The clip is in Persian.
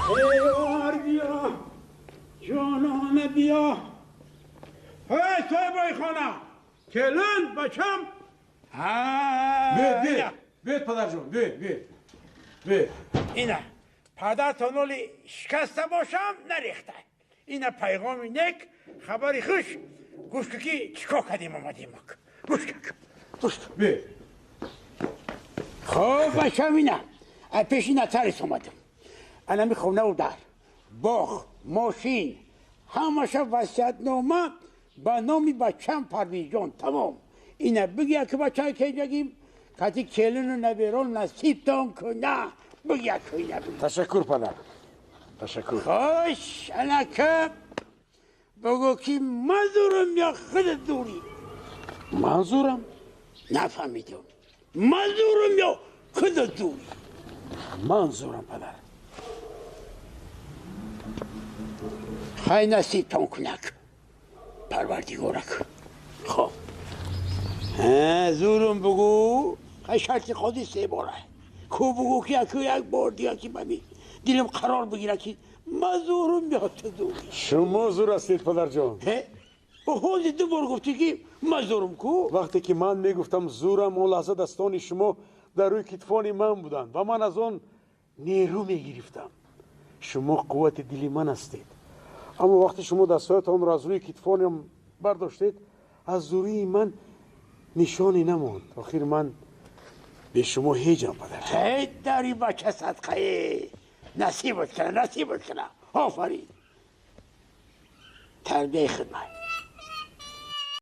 ایوار بیا جانانه بیا های صاحبای خانه کلند بچم بیت پدر جون بیت اینه پدر تانولی شکسته باشم نریخته اینه پیغامی نک خبری خوش گوش که چیکار کردیم آمدیم گوش بیت خب بچم اینه پیش اینه ترس آمدم انا میخوام نو در باغ ماشین همشه وصیت نامه به نامی بچم پرویز جان تمام اینه بگی که بچه که بگیم کتی کلن و نبیرون نصیب تان کنه بگی که اینه بگی تشکر پدر تشکر خوش انا که بگو که منظورم یا خود دوری منظورم نفهمیدم منظورم یا خود دوری منظورم پدر خیلی نصیب تان کنک پروردگارک خب زورم بگو خیلی شرط خودی سه باره کو بگو که یک بار دیگه که بمی دیلم قرار بگیره که مزورم یا تو دوری شما زور هستید پدر جان حال دو بار گفتی که مزورم کو وقتی که من میگفتم زورم اون لحظه دستان شما در روی کتفان من بودن و من از آن نیرو میگرفتم شما قوت دلی من هستید اما وقتی شما دستایتان را از روی کتفانم برداشتید از زوری من نشانی نماند آخر من به شما هیچم پدر هی داری بچه صدقه نصیبت کنه آفرین تربیه خدمت